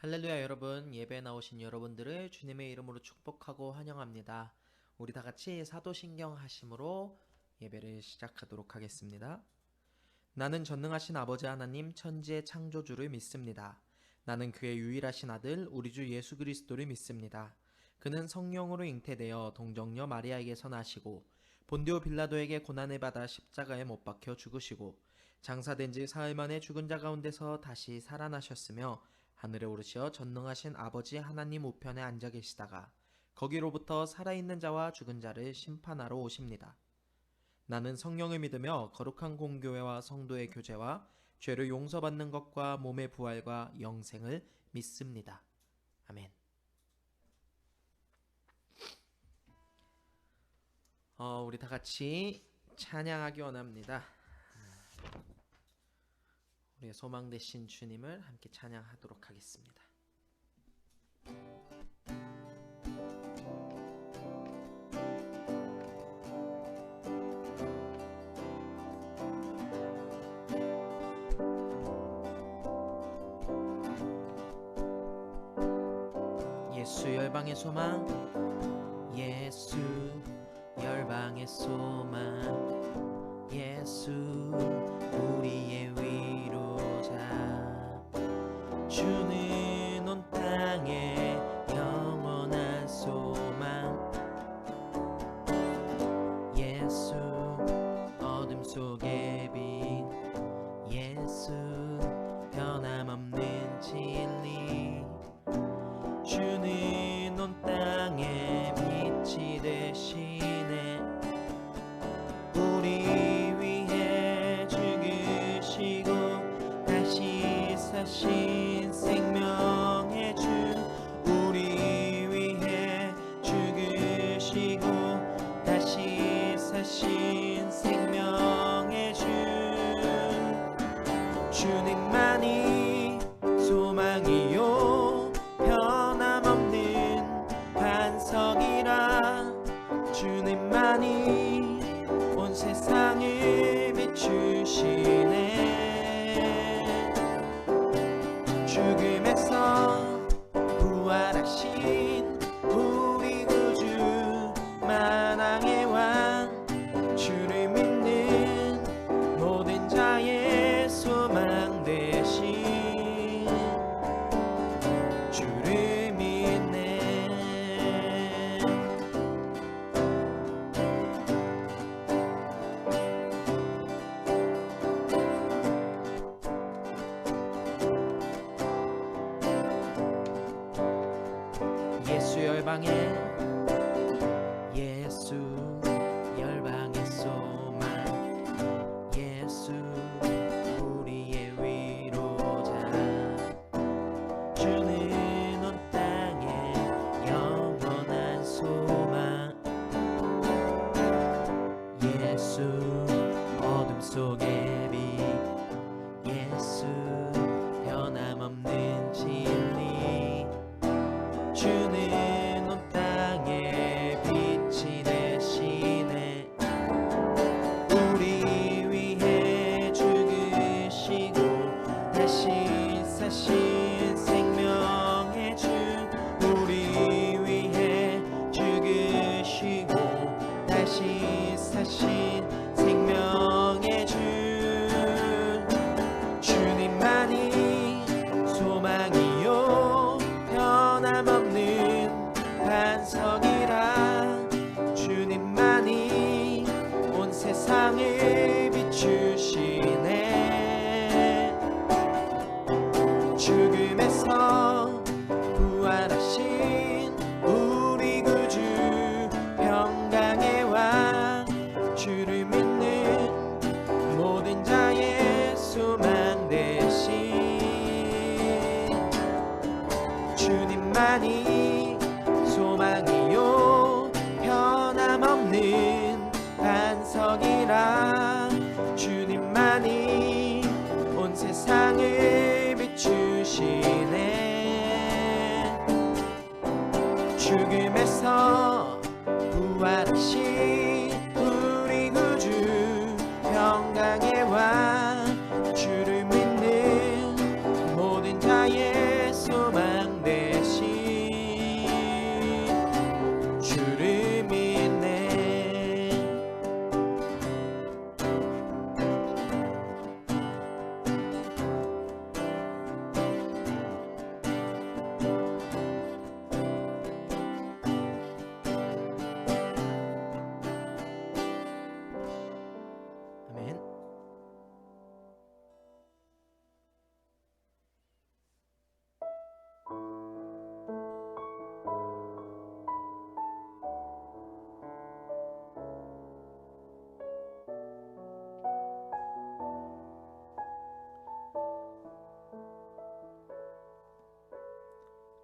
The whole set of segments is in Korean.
할렐루야. 여러분, 예배에 나오신 여러분들을 주님의 이름으로 축복하고 환영합니다. 우리 다 같이 사도신경 하심으로 예배를 시작하도록 하겠습니다. 나는 전능하신 아버지 하나님 천지의 창조주를 믿습니다. 나는 그의 유일하신 아들 우리 주 예수 그리스도를 믿습니다. 그는 성령으로 잉태되어 동정녀 마리아에게서 나시고 본디오 빌라도에게 고난을 받아 십자가에 못 박혀 죽으시고 장사된 지 사흘 만에 죽은 자 가운데서 다시 살아나셨으며 하늘에 오르시어 전능하신 아버지 하나님 우편에 앉아 계시다가 거기로부터 살아있는 자와 죽은 자를 심판하러 오십니다. 나는 성령을 믿으며 거룩한 공교회와 성도의 교제와 죄를 용서받는 것과 몸의 부활과 영생을 믿습니다. 아멘. 우리 다 같이 찬양하기 원합니다. 우리의 소망 되신 주님을 함께 찬양하도록 하겠습니다. 예수 열방의 소망, 예수 열방의 소망, 예수 우리의 위로자. 주는 온 땅에 영원한 소망, 예수 어둠 속의 빛, 예수 변함없는 진리. 주는 온 땅에 빛이 되시네. 우리 위해 죽으시고 다시 사신 생명의 주. 우리 위해 죽으시고 다시 사신 생명의 주. 주님만이 소망이요 변함없는 반석이라. 주님만이 온 세상을 비추시네. 죽음에서 부활하신 우리 구주 만왕의 왕. 주를 믿는 모든 자의 소망 되신 주를 믿네. 예수 열방의 예수 열방의 소망, 예수 우리의 위로자. 주는 온 땅에 영원한 소망, 예수 어둠 속의 빛, 예수 변함없는 진리. 주는 온 땅에 빛이 되시네. 우리 위해 죽으시고 다시 사신 생명의 주. 우리 위해 죽으시고 다시 사신 생명의 주. 주님만이 소망이요 변함없는 반석이라. 주님만이 온 세상을 비추시네. 죽음에서 부활하신 우리 구주 평강의 왕. 주를 믿는 모든 자의 소망 되신 주님만이 소망이요 변함없는 반석이라. 주님만이 온 세상을 비추시네. 죽음에서 부활하신 우리 구주 평강의 왕. 주를 믿는 모든 자의 소망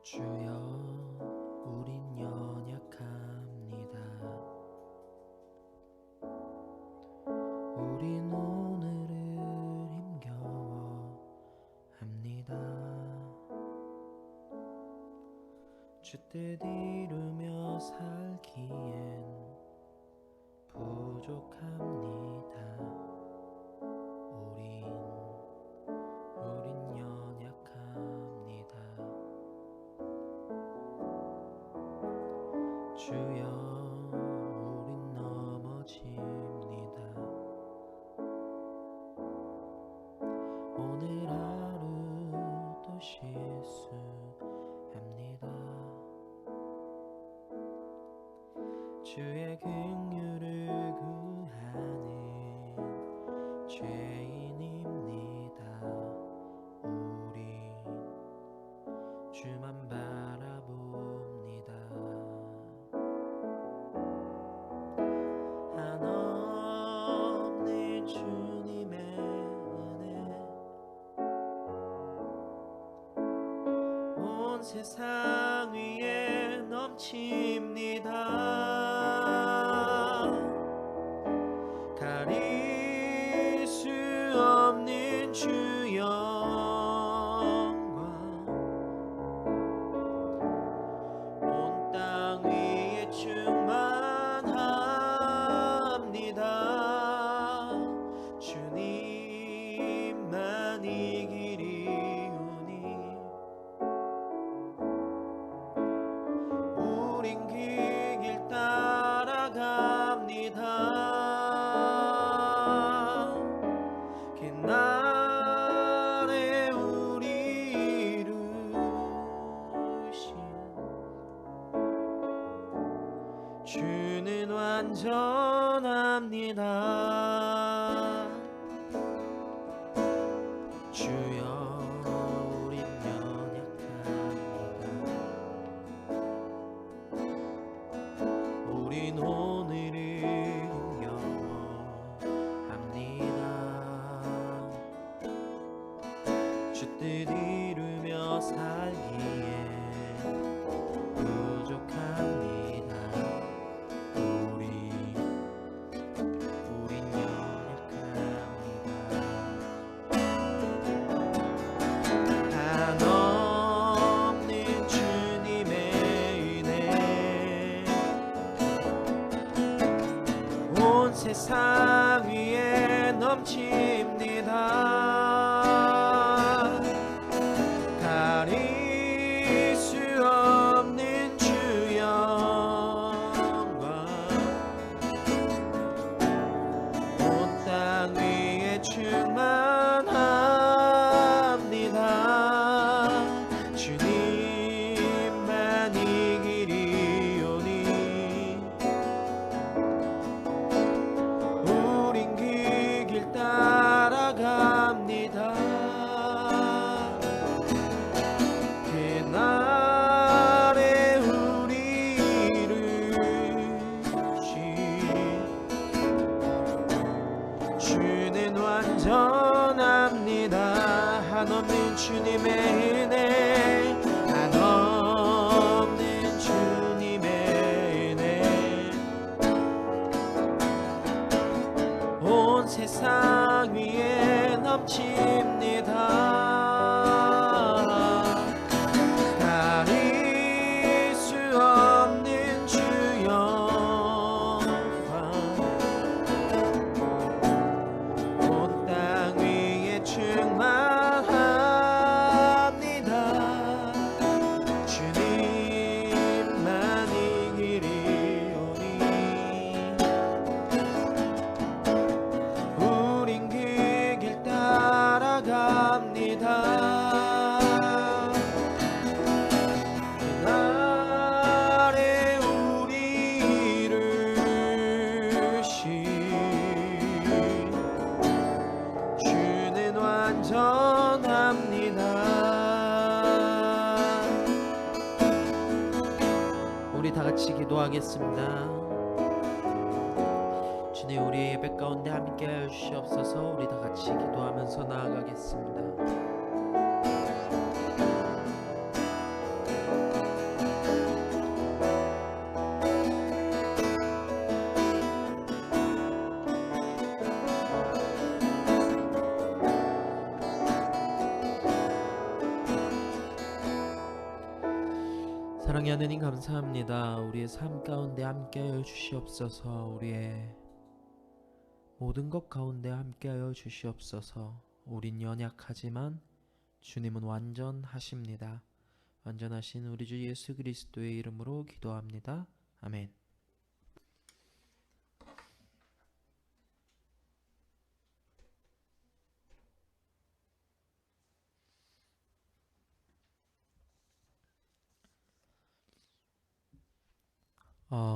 주여 우린 연약합니다. 우린 오늘을 힘겨워합니다. 주 뜻 이루며 살기엔 부족합니다. 우린 연약합니다. 주여 우린 넘어집니다. 오늘 하루도 실수합니다. 주의 긍휼을 구하는 죄인입니다. 우린 주만 바라봅니다. 한없는 주님의 은혜 온 세상 위에 넘칩니다. 가릴 수 없는 주 영광 온 땅 위에 충만합니다. 주님만 이 길이오니 우린 그 길 따라갑니다. 그날에 우리 이루신 주는 완전합니다. 주여 우린 연약합니다. 우린 오늘을 힘겨워합니다. 주 뜻 이루며 살기에 부족합니다. 우린 연약합니다. 한없는 주님의 은혜 온 세상 위에 넘칩니다. 가릴 수 없는 주 영광 온 땅 위에 충만합니다. 주님만 이 길이오니 우린 그 길 따라갑니다. 그날에 우리 이루신 주는 완전합니다. 한없는 주님의 은혜 한없는 주님의 은혜 온 세상 위에 넘칩니다. 가릴 수 없는 주 영광 온 땅 위에 충만합니다. 주님만 이 길이오니 우린 그 길 따라갑니다. 그날에 우리 이루신 주는 완전합니다. 우리 다 같이 기도하겠습니다. 주님 우리의 예배 가운데 함께하여 주시옵소서. 우리 다 같이 기도하면서 나아가겠습니다. 사랑의 하느님 감사합니다. 우리의 삶 가운데 함께하여 주시옵소서. 우리의 모든 것 가운데 함께하여 주시옵소서. 우린 연약하지만 주님은 완전하십니다. 완전하신 우리 주 예수 그리스도의 이름으로 기도합니다. 아멘.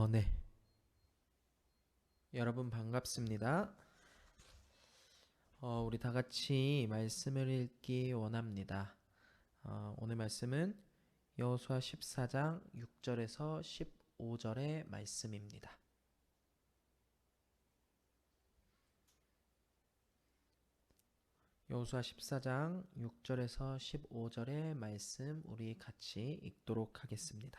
네. 여러분 반갑습니다. 우리 다 같이 말씀을 읽기 원합니다. 오늘 말씀은 여호수아 14장 6절에서 15절의 말씀입니다. 여호수아 14장 6절에서 15절의 말씀 우리 같이 읽도록 하겠습니다.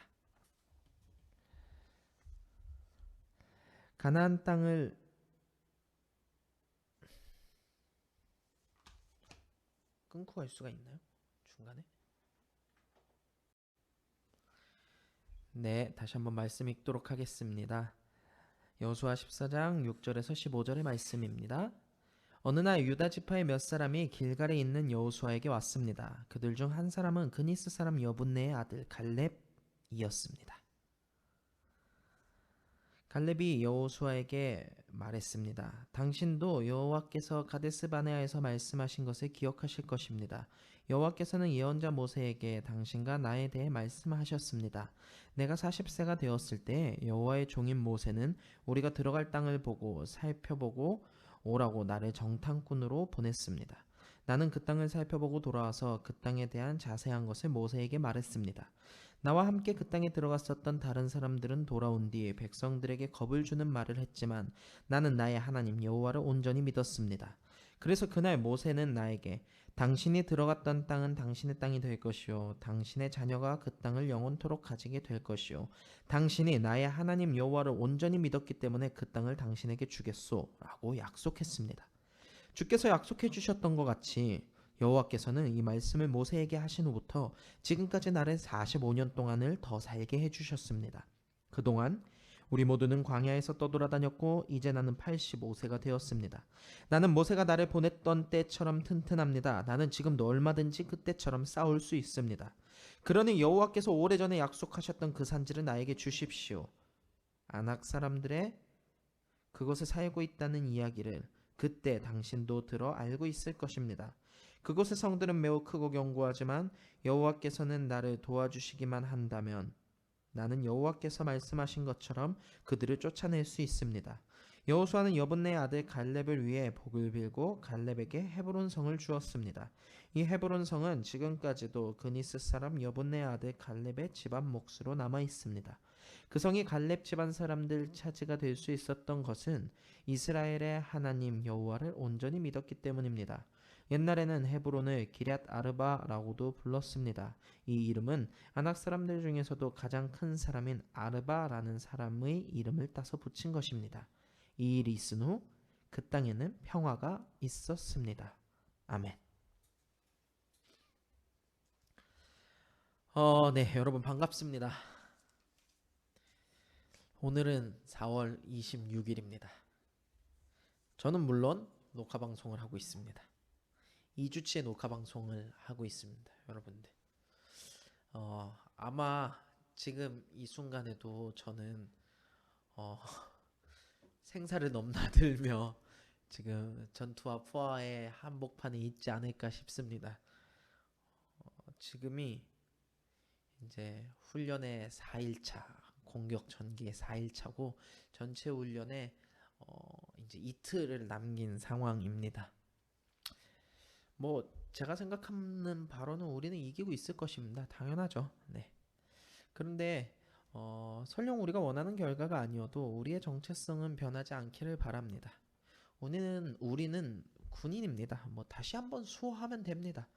가나안 땅을 끊고 갈 수가 있나요? 중간에? 네, 다시 한번 말씀 읽도록 하겠습니다. 여호수아 14장 6절에서 15절의 말씀입니다. 어느 날 유다 지파의 몇 사람이 길갈에 있는 여호수아에게 왔습니다. 그들 중 한 사람은 그니스 사람 여분네의 아들 갈렙이었습니다. 갈렙이 여호수아에게 말했습니다. 당신도 여호와께서 가데스 바네아에서 말씀하신 것을 기억하실 것입니다. 여호와께서는 예언자 모세에게 당신과 나에 대해 말씀하셨습니다. 내가 40세가 되었을 때 여호와의 종인 모세는 우리가 들어갈 땅을 보고 살펴보고 오라고 나를 정탐꾼으로 보냈습니다. 나는 그 땅을 살펴보고 돌아와서 그 땅에 대한 자세한 것을 모세에게 말했습니다. 나와 함께 그 땅에 들어갔었던 다른 사람들은 돌아온 뒤 백성들에게 겁을 주는 말을 했지만 나는 나의 하나님 여호와를 온전히 믿었습니다. 그래서 그날 모세는 나에게 당신이 들어갔던 땅은 당신의 땅이 될 것이요 당신의 자녀가 그 땅을 영원토록 가지게 될 것이요 당신이 나의 하나님 여호와를 온전히 믿었기 때문에 그 땅을 당신에게 주겠소 라고 약속했습니다. 주께서 약속해 주셨던 것 같이 여호와께서는 이 말씀을 모세에게 하신 후부터 지금까지 나를 45년 동안을 더 살게 해주셨습니다. 그동안 우리 모두는 광야에서 떠돌아다녔고 이제 나는 85세가 되었습니다. 나는 모세가 나를 보냈던 때처럼 튼튼합니다. 나는 지금도 얼마든지 그때처럼 싸울 수 있습니다. 그러니 여호와께서 오래전에 약속하셨던 그 산지를 나에게 주십시오. 아낙 사람들의 그곳에 살고 있다는 이야기를 그때 당신도 들어 알고 있을 것입니다. 그곳의 성들은 매우 크고 견고하지만 여호와께서는 나를 도와주시기만 한다면 나는 여호와께서 말씀하신 것처럼 그들을 쫓아낼 수 있습니다. 여호수아는 여분네의 아들 갈렙을 위해 복을 빌고 갈렙에게 헤브론 성을 주었습니다. 이 헤브론 성은 지금까지도 그니스 사람 여분네의 아들 갈렙의 집안 몫으로 남아 있습니다. 그 성이 갈렙 집안 사람들 차지가 될 수 있었던 것은 이스라엘의 하나님 여호와를 온전히 믿었기 때문입니다. 옛날에는 헤브론을 기럇 아르바라고도 불렀습니다. 이 이름은 아낙 사람들 중에서도 가장 큰 사람인 아르바라는 사람의 이름을 따서 붙인 것입니다. 이 일이 있은 후 그 땅에는 평화가 있었습니다. 아멘. 네, 여러분 반갑습니다. 오늘은 4월 26일입니다. 저는 물론 녹화 방송을 하고 있습니다. 2주치의 녹화 방송을 하고 있습니다. 여러분들. 아마 지금 이 순간에도 저는 생사를 넘나들며 지금 전투와 포화의 한복판에 있지 않을까 싶습니다. 지금이 이제 훈련의 4일차, 공격 전개 4일차고 전체 훈련에 이제 이틀을 남긴 상황입니다. 뭐 제가 생각하는 바로는 우리는 이기고 있을 것입니다. 당연하죠. 네. 그런데 설령 우리가 원하는 결과가 아니어도 우리의 정체성은 변하지 않기를 바랍니다. 우리는 군인입니다. 뭐 다시 한번 수호하면 됩니다.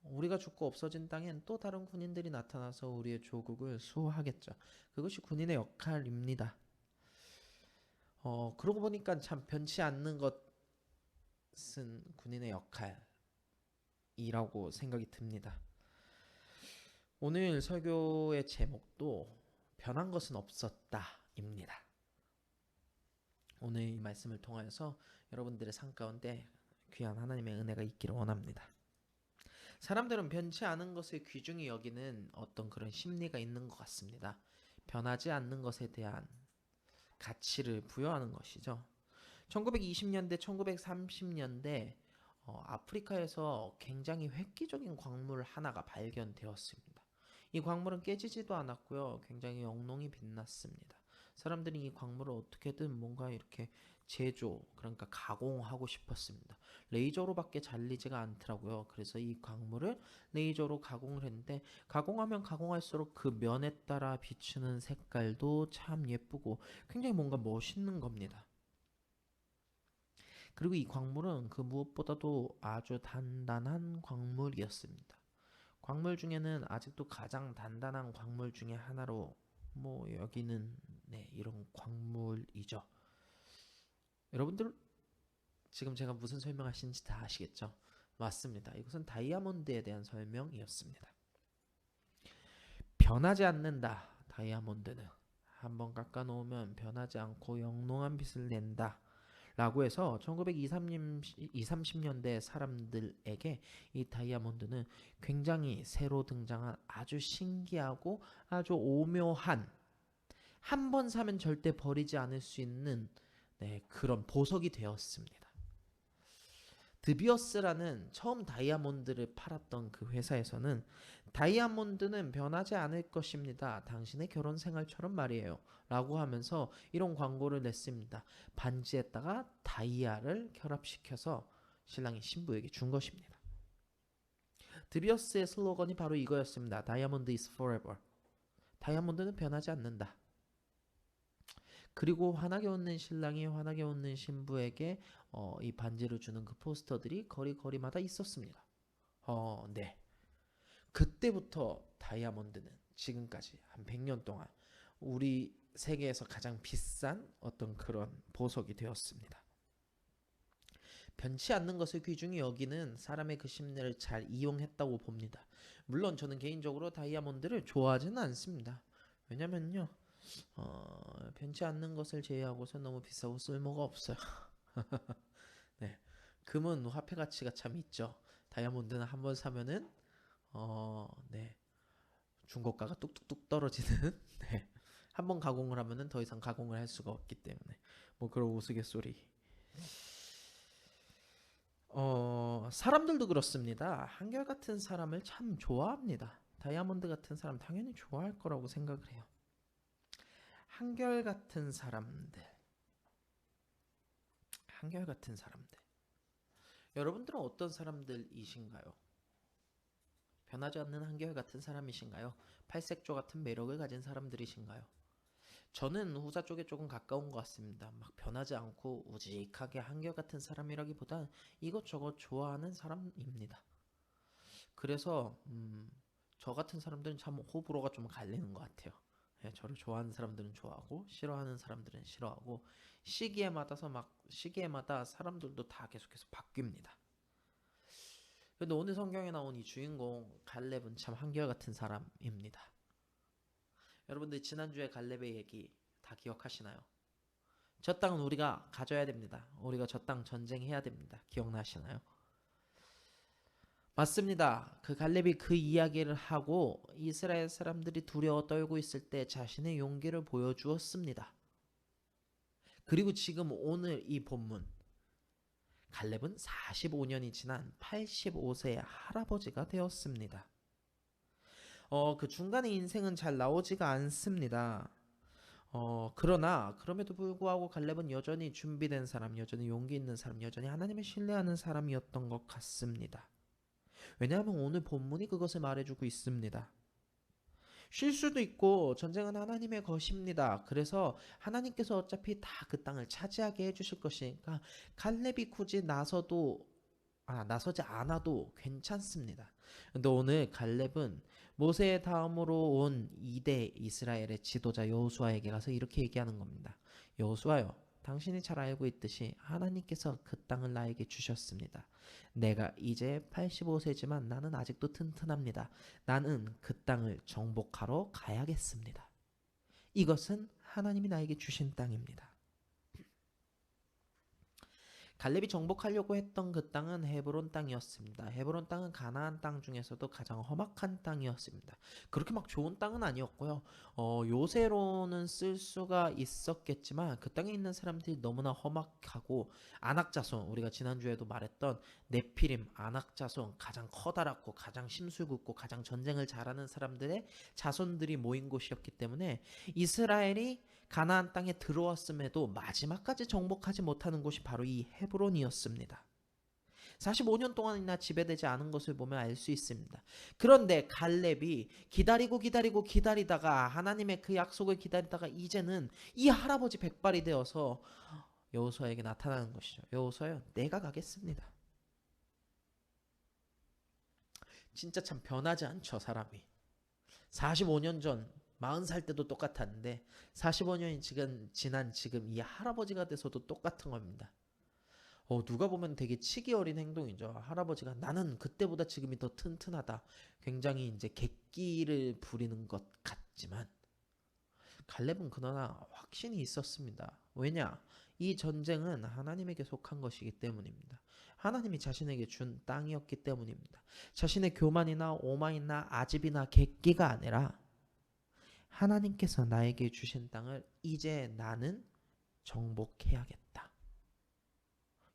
우리가 죽고 없어진 땅엔 또 다른 군인들이 나타나서 우리의 조국을 수호하겠죠. 그것이 군인의 역할입니다. 그러고 보니까 참 변치 않는 것은 군인의 역할이라고 생각이 듭니다. 오늘 설교의 제목도 변한 것은 없었다입니다. 오늘 이 말씀을 통하여서 여러분들의 삶 가운데 귀한 하나님의 은혜가 있기를 원합니다. 사람들은 변치 않은 것을 귀중히 여기는 어떤 그런 심리가 있는 것 같습니다. 변하지 않는 것에 대한 가치를 부여하는 것이죠. 1920년대, 1930년대 아프리카에서 굉장히 획기적인 광물 하나가 발견되었습니다. 이 광물은 깨지지도 않았고요. 굉장히 영롱히 빛났습니다. 사람들이 이 광물을 어떻게든 뭔가 이렇게 그러니까 가공하고 싶었습니다. 레이저로밖에 잘리지가 않더라고요. 그래서 이 광물을 레이저로 가공을 했는데 가공하면 가공할수록 그 면에 따라 비추는 색깔도 참 예쁘고 굉장히 뭔가 멋있는 겁니다. 그리고 이 광물은 그 무엇보다도 아주 단단한 광물이었습니다. 광물 중에는 아직도 가장 단단한 광물 중에 하나로 여기는 이런 광물이죠. 여러분들 지금 제가 무슨 설명하시는지 다 아시겠죠? 맞습니다. 이것은 다이아몬드에 대한 설명이었습니다. 변하지 않는다. 다이아몬드는 한번 깎아 놓으면 변하지 않고 영롱한 빛을 낸다. 라고 해서 1920-30년대 사람들에게 이 다이아몬드는 굉장히 새로 등장한 아주 신기하고 아주 오묘한 한 번 사면 절대 버리지 않을 수 있는 그런 보석이 되었습니다. 드비어스라는 처음 다이아몬드를 팔았던 그 회사에서는 다이아몬드는 변하지 않을 것입니다. 당신의 결혼 생활처럼 말이에요. 라고 하면서 이런 광고를 냈습니다. 반지에다가 다이아를 결합시켜서 신랑이 신부에게 준 것입니다. 드비어스의 슬로건이 바로 이거였습니다. Diamond is forever. 다이아몬드는 변하지 않는다. 그리고 환하게 웃는 신랑이 환하게 웃는 신부에게 이 반지를 주는 그 포스터들이 거리마다 있었습니다. 네. 그때부터 다이아몬드는 지금까지 한 100년 동안 우리 세계에서 가장 비싼 어떤 그런 보석이 되었습니다. 변치 않는 것을 귀중히 여기는 사람의 그 심리를 잘 이용했다고 봅니다. 물론 저는 개인적으로 다이아몬드를 좋아하지는 않습니다. 왜냐면요. 변치 않는 것을 제외하고서 너무 비싸고 쓸모가 없어요. 네. 금은 화폐 가치가 참 있죠. 다이아몬드는 한번 사면은 중고가가 뚝뚝뚝 떨어지는 네. 한번 가공을 하면은 더 이상 가공을 할 수가 없기 때문에 그런 우스갯소리. 사람들도 그렇습니다. 한결같은 사람을 참 좋아합니다. 다이아몬드 같은 사람 당연히 좋아할 거라고 생각을 해요. 한결같은 사람들. 여러분들은 어떤 사람들이신가요? 변하지 않는 한결같은 사람이신가요? 팔색조 같은 매력을 가진 사람들이신가요? 저는 후자 쪽에 조금 가까운 것 같습니다. 막 변하지 않고 우직하게 한결같은 사람이라기보단 이것저것 좋아하는 사람입니다. 그래서 저 같은 사람들은 참 호불호가 좀 갈리는 것 같아요. 저를 좋아하는 사람들은 좋아하고 싫어하는 사람들은 싫어하고 시기에마다 사람들도 다 계속해서 바뀝니다. 근데 오늘 성경에 나온 이 주인공 갈렙은 참 한결같은 사람입니다. 여러분들 지난주에 갈렙의 얘기 다 기억하시나요? 저 땅은 우리가 가져야 됩니다. 우리가 저 땅 전쟁해야 됩니다. 기억나시나요? 맞습니다. 그 갈렙이 그 이야기를 하고 이스라엘 사람들이 두려워 떨고 있을 때 자신의 용기를 보여주었습니다. 그리고 지금 오늘 이 본문 갈렙은 45년이 지난 85세의 할아버지가 되었습니다. 그 중간에 인생은 잘 나오지가 않습니다. 그러나 그럼에도 불구하고 갈렙은 여전히 준비된 사람, 여전히 용기 있는 사람, 여전히 하나님을 신뢰하는 사람이었던 것 같습니다. 왜냐하면 오늘 본문이 그것을 말해주고 있습니다. 쉴 수도 있고 전쟁은 하나님의 것입니다. 그래서 하나님께서 어차피 다 그 땅을 차지하게 해주실 것이니까 갈렙이 굳이 나서지 않아도 괜찮습니다. 근데 오늘 갈렙은 모세의 다음으로 온 2대 이스라엘의 지도자 여호수아에게 가서 이렇게 얘기하는 겁니다. 여호수아요, 당신이 잘 알고 있듯이 하나님께서 그 땅을 나에게 주셨습니다. 내가 이제 85세지만 나는 아직도 튼튼합니다. 나는 그 땅을 정복하러 가야겠습니다. 이것은 하나님이 나에게 주신 땅입니다. 갈렙이 정복하려고 했던 그 땅은 헤브론 땅이었습니다. 헤브론 땅은 가나안 땅 중에서도 가장 험악한 땅이었습니다. 그렇게 막 좋은 땅은 아니었고요. 요새로는 쓸 수가 있었겠지만 그 땅에 있는 사람들이 너무나 험악하고 안악자손, 우리가 지난주에도 말했던 네피림, 안악자손, 가장 커다랗고 가장 심술궂고 가장 전쟁을 잘하는 사람들의 자손들이 모인 곳이었기 때문에 이스라엘이 가나안 땅에 들어왔음에도 마지막까지 정복하지 못하는 곳이 바로 이 헤브론이었습니다. 45년 동안이나 지배되지 않은 것을 보면 알 수 있습니다. 그런데 갈렙이 기다리다가 하나님의 그 약속을 기다리다가 이제는 이 할아버지 백발이 되어서 여호수아에게 나타나는 것이죠. 여호수아요, 내가 가겠습니다. 진짜 참 변하지 않죠, 사람이. 45년 전 40살 때도 똑같았는데 45년이 지난 지금 이 할아버지가 돼서도 똑같은 겁니다. 누가 보면 되게 치기 어린 행동이죠. 할아버지가 나는 그때보다 지금이 더 튼튼하다. 굉장히 이제 객기를 부리는 것 같지만 갈렙은 그러나 확신이 있었습니다. 왜냐? 이 전쟁은 하나님에게 속한 것이기 때문입니다. 하나님이 자신에게 준 땅이었기 때문입니다. 자신의 교만이나 오만이나 아집이나 객기가 아니라 하나님께서 나에게 주신 땅을 이제 나는 정복해야겠다.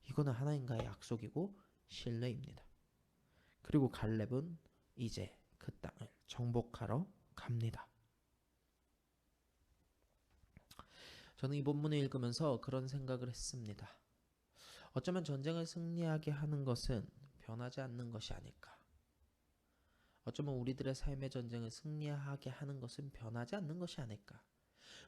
이거는 하나님과의 약속이고 신뢰입니다. 그리고 갈렙은 이제 그 땅을 정복하러 갑니다. 저는 이 본문을 읽으면서 그런 생각을 했습니다. 어쩌면 전쟁을 승리하게 하는 것은 변하지 않는 것이 아닐까. 어쩌면 우리들의 삶의 전쟁을 승리하게 하는 것은 변하지 않는 것이 아닐까.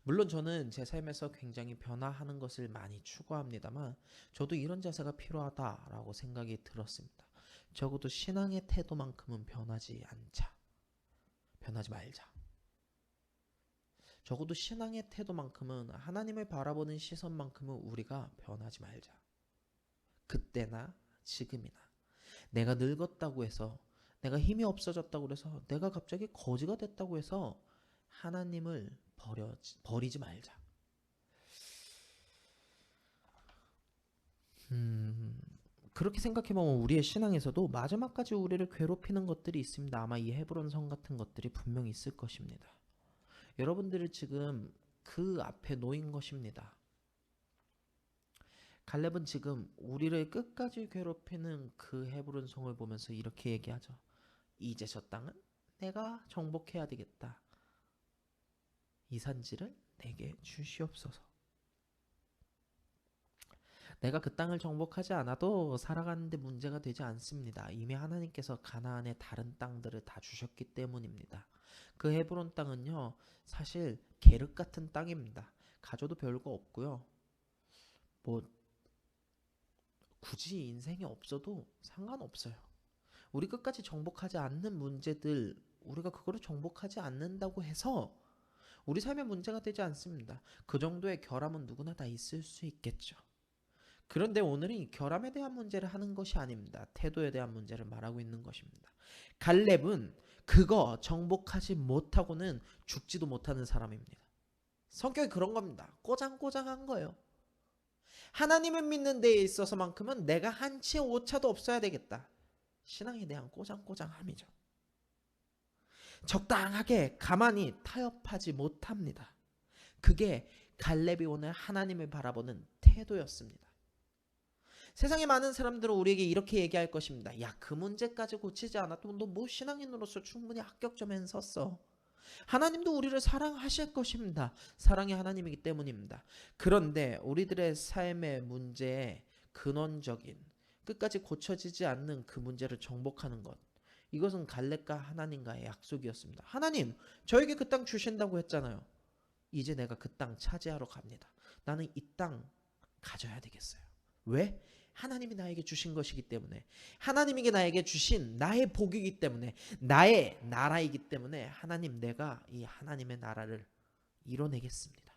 물론 저는 제 삶에서 굉장히 변화하는 것을 많이 추구합니다만 저도 이런 자세가 필요하다라고 생각이 들었습니다. 적어도 신앙의 태도만큼은 변하지 말자. 적어도 신앙의 태도만큼은, 하나님을 바라보는 시선만큼은 우리가 변하지 말자. 그때나 지금이나 내가 늙었다고 해서, 내가 힘이 없어졌다고 해서, 내가 갑자기 거지가 됐다고 해서 하나님을 버리지 말자. 그렇게 생각해보면 우리의 신앙에서도 마지막까지 우리를 괴롭히는 것들이 있습니다. 아마 이 헤브론 성 같은 것들이 분명히 있을 것입니다. 여러분들이 지금 그 앞에 놓인 것입니다. 갈렙은 지금 우리를 끝까지 괴롭히는 그 헤브론 성을 보면서 이렇게 얘기하죠. 이제 저 땅은 내가 정복해야 되겠다. 이 산지를 내게 주시옵소서. 내가 그 땅을 정복하지 않아도 살아가는데 문제가 되지 않습니다. 이미 하나님께서 가나안의 다른 땅들을 다 주셨기 때문입니다. 그 헤브론 땅은요, 사실 계륵 같은 땅입니다. 가져도 별거 없고요. 굳이 인생이 없어도 상관없어요. 우리 끝까지 정복하지 않는 문제들, 우리가 그거를 정복하지 않는다고 해서 우리 삶에 문제가 되지 않습니다. 그 정도의 결함은 누구나 다 있을 수 있겠죠. 그런데 오늘은 이 결함에 대한 문제를 하는 것이 아닙니다. 태도에 대한 문제를 말하고 있는 것입니다. 갈렙은 그거 정복하지 못하고는 죽지도 못하는 사람입니다. 성격이 그런 겁니다. 꼬장꼬장한 거예요. 하나님을 믿는 데에 있어서만큼은 내가 한치의 오차도 없어야 되겠다. 신앙에 대한 꼬장꼬장함이죠. 적당하게 가만히 타협하지 못합니다. 그게 갈렙이 오늘 하나님을 바라보는 태도였습니다. 세상의 많은 사람들은 우리에게 이렇게 얘기할 것입니다. 야, 그 문제까지 고치지 않아도 너 뭐 신앙인으로서 충분히 합격점엔 섰어. 하나님도 우리를 사랑하실 것입니다. 사랑이 하나님이기 때문입니다. 그런데 우리들의 삶의 문제에 근원적인, 끝까지 고쳐지지 않는 그 문제를 정복하는 것, 이것은 갈렙과 하나님과의 약속이었습니다. 하나님, 저에게 그 땅 주신다고 했잖아요. 이제 내가 그 땅 차지하러 갑니다. 나는 이 땅 가져야 되겠어요. 왜? 하나님이 나에게 주신 것이기 때문에, 하나님이 나에게 주신 나의 복이기 때문에, 나의 나라이기 때문에 하나님, 내가 이 하나님의 나라를 이뤄내겠습니다.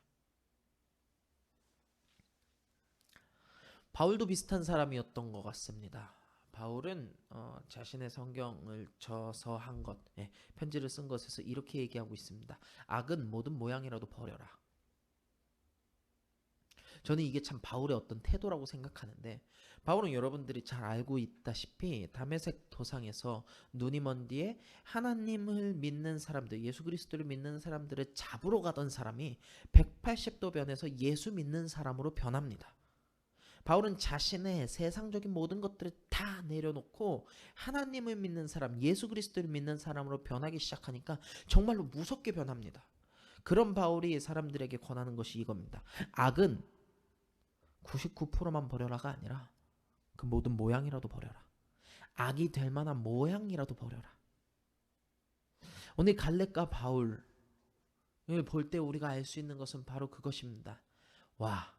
바울도 비슷한 사람이었던 것 같습니다. 바울은 자신의 성경을 저서한 것, 편지를 쓴 것에서 이렇게 얘기하고 있습니다. 악은 모든 모양이라도 버려라. 저는 이게 참 바울의 어떤 태도라고 생각하는데, 바울은 여러분들이 잘 알고 있다시피 다메섹 도상에서 눈이 먼 뒤에 하나님을 믿는 사람들, 예수 그리스도를 믿는 사람들을 잡으러 가던 사람이 180도 변해서 예수 믿는 사람으로 변합니다. 바울은 자신의 세상적인 모든 것들을 다 내려놓고 하나님을 믿는 사람, 예수 그리스도를 믿는 사람으로 변하기 시작하니까 정말로 무섭게 변합니다. 그런 바울이 사람들에게 권하는 것이 이겁니다. 악은 99%만 버려라가 아니라 그 모든 모양이라도 버려라. 악이 될 만한 모양이라도 버려라. 오늘 갈렙과 바울을 볼 때 우리가 알 수 있는 것은 바로 그것입니다. 와,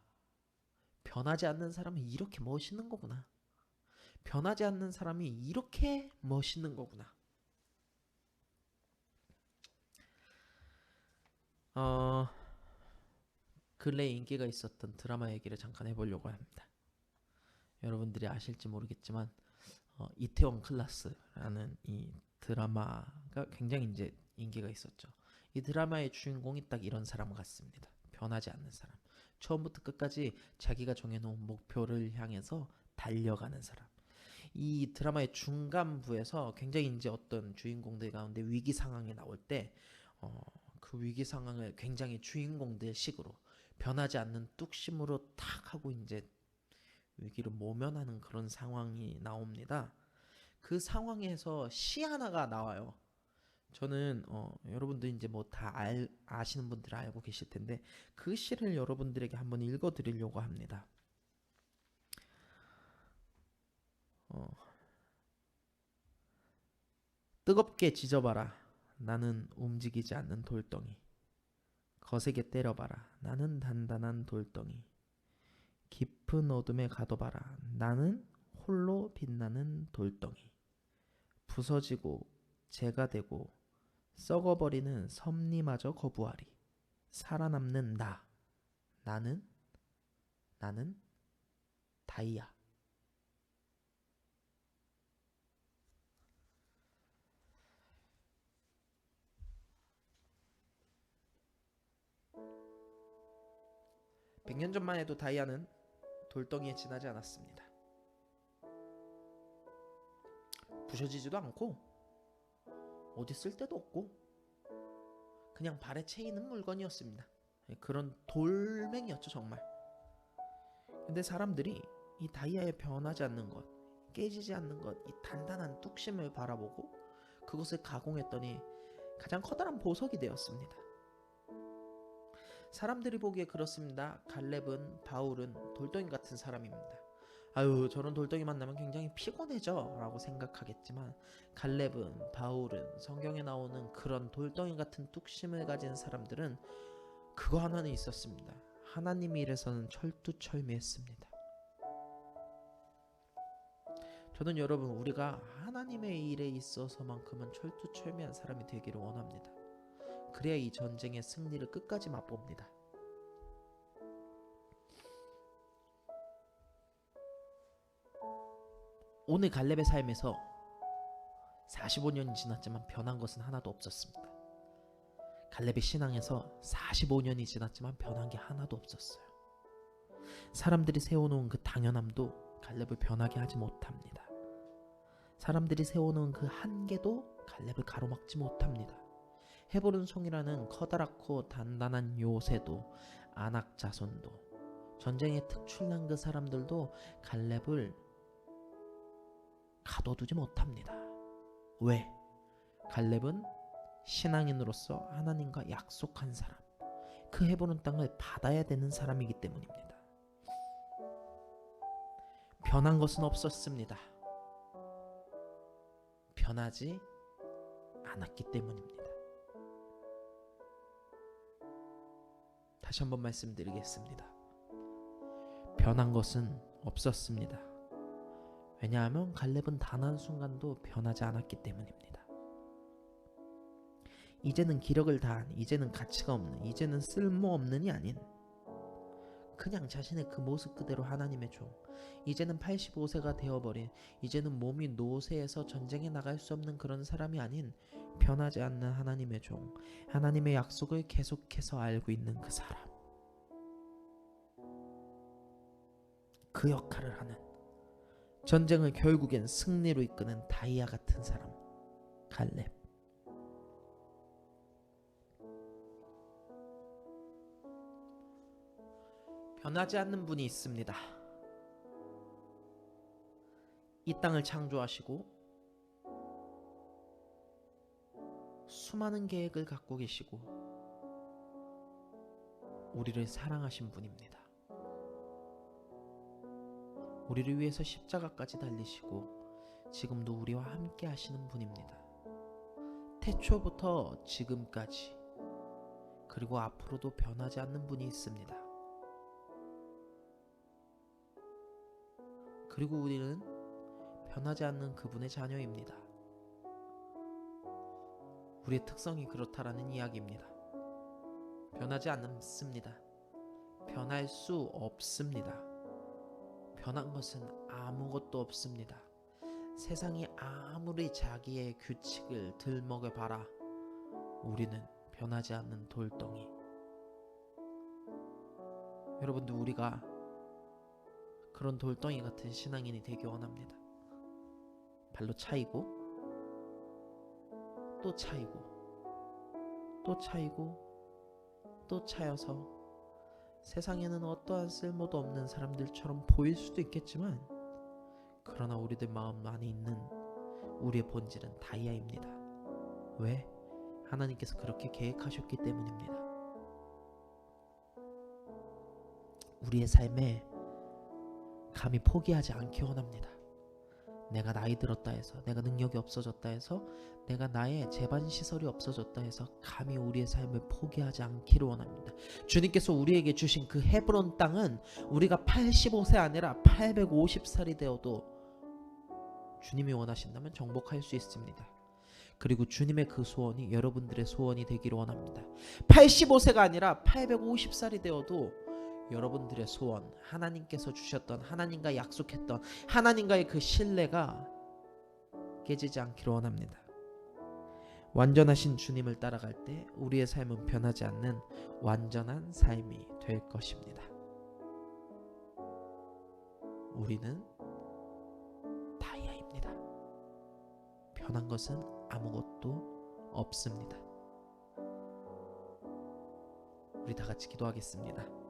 변하지 않는 사람은 이렇게 멋있는 거구나. 변하지 않는 사람이 이렇게 멋있는 거구나. 근래 인기가 있었던 드라마 얘기를 잠깐 해보려고 합니다. 여러분들이 아실지 모르겠지만 이태원 클라스라는 이 드라마가 굉장히 이제 인기가 있었죠. 이 드라마의 주인공이 딱 이런 사람 같습니다. 변하지 않는 사람. 처음부터 끝까지 자기가 정해놓은 목표를 향해서 달려가는 사람. 이 드라마의 중간부에서 굉장히 이제 어떤 주인공들 가운데 위기 상황이 나올 때 그 위기 상황을 굉장히 주인공들 식으로 변하지 않는 뚝심으로 탁 하고 이제 위기를 모면하는 그런 상황이 나옵니다. 그 상황에서 시 하나가 나와요. 저는 여러분들 이제 뭐 다 아시는 분들은 알고 계실 텐데 그 시를 여러분들에게 한번 읽어드리려고 합니다. 뜨겁게 지져봐라. 나는 움직이지 않는 돌덩이. 거세게 때려봐라. 나는 단단한 돌덩이. 깊은 어둠에 가둬봐라. 나는 홀로 빛나는 돌덩이. 부서지고 재가 되고 썩어버리는 섭리마저 거부하리. 살아남는 나. 나는 다이아. 백년 전만 해도 다이아는 돌덩이에 지나지 않았습니다. 부셔지지도 않고 어디 쓸 데도 없고 그냥 발에 채이는 물건이었습니다. 그런 돌멩이였죠 정말. 근데 사람들이 이 다이아에 변하지 않는 것, 깨지지 않는 것, 이 단단한 뚝심을 바라보고 그것을 가공했더니 가장 커다란 보석이 되었습니다. 사람들이 보기에 그렇습니다. 갈렙은, 바울은 돌덩이 같은 사람입니다. 아유, 저런 돌덩이 만나면 굉장히 피곤해져 라고 생각하겠지만 갈렙은, 바울은, 성경에 나오는 그런 돌덩이 같은 뚝심을 가진 사람들은 그거 하나는 있었습니다. 하나님의 일에서는 철두철미했습니다. 저는 여러분, 우리가 하나님의 일에 있어서만큼은 철두철미한 사람이 되기를 원합니다. 그래야 이 전쟁의 승리를 끝까지 맛봅니다. 오늘 갈렙의 삶에서 45년이 지났지만 변한 것은 하나도 없었습니다. 갈렙의 신앙에서 45년이 지났지만 변한 게 하나도 없었어요. 사람들이 세워놓은 그 당연함도 갈렙을 변하게 하지 못합니다. 사람들이 세워놓은 그 한계도 갈렙을 가로막지 못합니다. 헤브론 송이라는 커다랗고 단단한 요새도, 아낙 자손도, 전쟁에 특출난 그 사람들도 갈렙을 가둬두지 못합니다. 왜? 갈렙은 신앙인으로서 하나님과 약속한 사람, 그 헤브론 땅을 받아야 되는 사람이기 때문입니다. 변한 것은 없었습니다. 변하지 않았기 때문입니다. 다시 한번 말씀드리겠습니다. 변한 것은 없었습니다. 왜냐하면 갈렙은 단 한순간도 변하지 않았기 때문입니다. 이제는 기력을 다한, 이제는 가치가 없는, 이제는 쓸모없는이 아닌 그냥 자신의 그 모습 그대로 하나님의 종. 이제는 85세가 되어버린, 이제는 몸이 노쇠해서 전쟁에 나갈 수 없는 그런 사람이 아닌 변하지 않는 하나님의 종, 하나님의 약속을 계속해서 알고 있는 그 사람, 그 역할을 하는, 전쟁을 결국엔 승리로 이끄는 다이아 같은 사람, 갈렙. 변하지 않는 분이 있습니다. 이 땅을 창조하시고 수많은 계획을 갖고 계시고 우리를 사랑하신 분입니다. 우리를 위해서 십자가까지 달리시고 지금도 우리와 함께 하시는 분입니다. 태초부터 지금까지, 그리고 앞으로도 변하지 않는 분이 있습니다. 그리고 우리는 변하지 않는 그분의 자녀입니다. 우리의 특성이 그렇다라는 이야기입니다. 변하지 않습니다. 변할 수 없습니다. 변한 것은 아무것도 없습니다. 세상이 아무리 자기의 규칙을 들먹여봐라, 우리는 변하지 않는 돌덩이. 여러분들, 우리가 그런 돌덩이 같은 신앙인이 되기 원합니다. 발로 차이고 또 차이고 또 차이고 또 차여서 세상에는 어떠한 쓸모도 없는 사람들처럼 보일 수도 있겠지만, 그러나 우리들 마음 안에 있는 우리의 본질은 다이아입니다. 왜? 하나님께서 그렇게 계획하셨기 때문입니다. 우리의 삶에 감히 포기하지 않기 원합니다. 내가 나이 들었다 해서, 내가 능력이 없어졌다 해서, 내가 나의 재반시설이 없어졌다 해서 감히 우리의 삶을 포기하지 않기를 원합니다. 주님께서 우리에게 주신 그 헤브론 땅은 우리가 85세 아니라 850살이 되어도 주님이 원하신다면 정복할 수 있습니다. 그리고 주님의 그 소원이 여러분들의 소원이 되기를 원합니다. 85세가 아니라 850살이 되어도 여러분들의 소원, 하나님께서 주셨던, 하나님과 약속했던 하나님과의 그 신뢰가 깨지지 않기를 원합니다. 완전하신 주님을 따라갈 때 우리의 삶은 변하지 않는 완전한 삶이 될 것입니다. 우리는 다이아입니다. 변한 것은 아무것도 없습니다. 우리 다 같이 기도하겠습니다.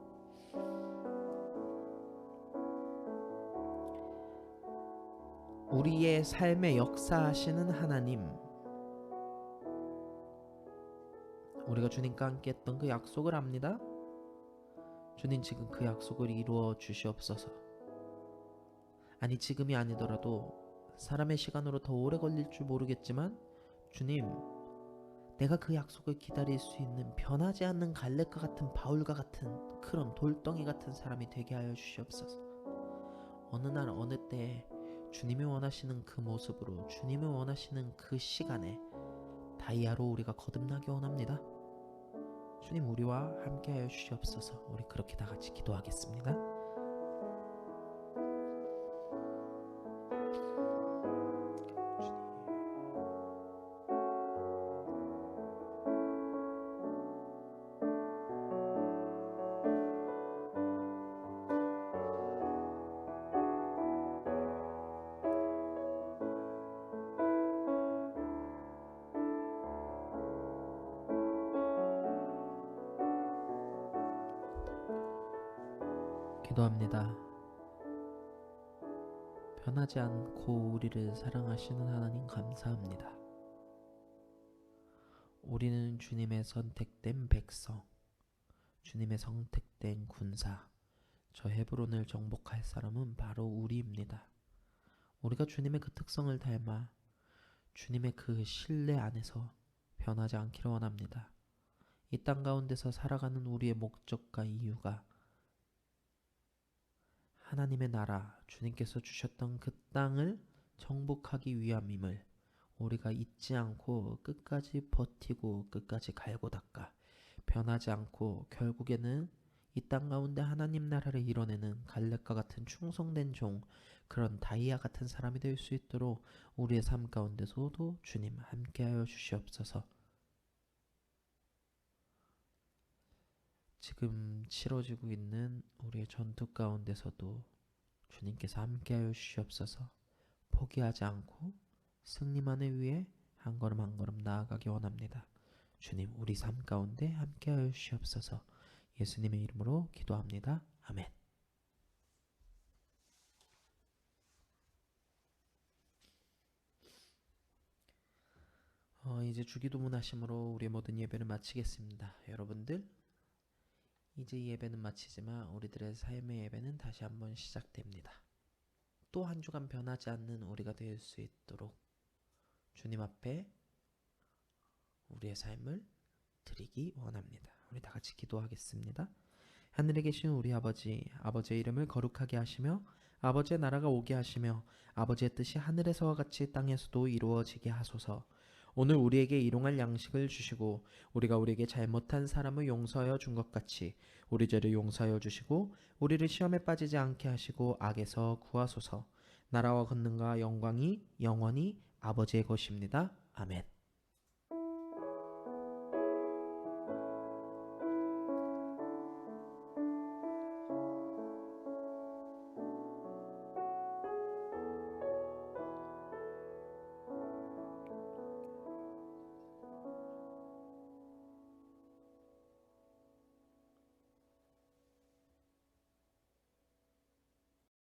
우리의 삶에 역사하시는 하나님, 우리가 주님과 함께 했던 그 약속을 압니다. 주님, 지금 그 약속을 이루어 주시옵소서. 아니, 지금이 아니더라도 사람의 시간으로 더 오래 걸릴 줄 모르겠지만, 주님, 내가 그 약속을 기다릴 수 있는 변하지 않는 갈렙과 같은, 바울과 같은 그런 돌덩이 같은 사람이 되게 하여 주시옵소서. 어느 날 어느 때에 주님이 원하시는 그 모습으로, 주님이 원하시는 그 시간에 다이아로 우리가 거듭나기 원합니다. 주님, 우리와 함께 하여 주시옵소서. 우리 그렇게 다 같이 기도하겠습니다. 기도합니다. 변하지 않고 우리를 사랑하시는 하나님, 감사합니다. 우리는 주님의 선택된 백성, 주님의 선택된 군사, 저 헤브론을 정복할 사람은 바로 우리입니다. 우리가 주님의 그 특성을 닮아 주님의 그 신뢰 안에서 변하지 않기를 원합니다. 이 땅 가운데서 살아가는 우리의 목적과 이유가 하나님의 나라, 주님께서 주셨던 그 땅을 정복하기 위함임을 우리가 잊지 않고 끝까지 버티고 끝까지 갈고 닦아 변하지 않고 결국에는 이 땅 가운데 하나님 나라를 이뤄내는 갈렙과 같은 충성된 종, 그런 다이아 같은 사람이 될 수 있도록 우리의 삶 가운데서도 주님 함께하여 주시옵소서. 지금 치러지고 있는 우리의 전투 가운데서도 주님께서 함께하여 주시옵소서. 포기하지 않고 승리만을 위해 한 걸음 한 걸음 나아가기 원합니다. 주님, 우리 삶 가운데 함께하여 주시옵소서. 예수님의 이름으로 기도합니다. 아멘. 이제 주기도문 하심으로 우리의 모든 예배를 마치겠습니다. 여러분들, 이제 예배는 마치지만 우리들의 삶의 예배는 다시 한번 시작됩니다. 또 한 주간 변하지 않는 우리가 될 수 있도록 주님 앞에 우리의 삶을 드리기 원합니다. 우리 다 같이 기도하겠습니다. 하늘에 계신 우리 아버지, 아버지의 이름을 거룩하게 하시며 아버지의 나라가 오게 하시며 아버지의 뜻이 하늘에서와 같이 땅에서도 이루어지게 하소서. 오늘 우리에게 일용할 양식을 주시고 우리가 우리에게 잘못한 사람을 용서하여 준 것 같이 우리 죄를 용서하여 주시고 우리를 시험에 빠지지 않게 하시고 악에서 구하소서. 나라와 권능과 영광이 영원히 아버지의 것입니다. 아멘.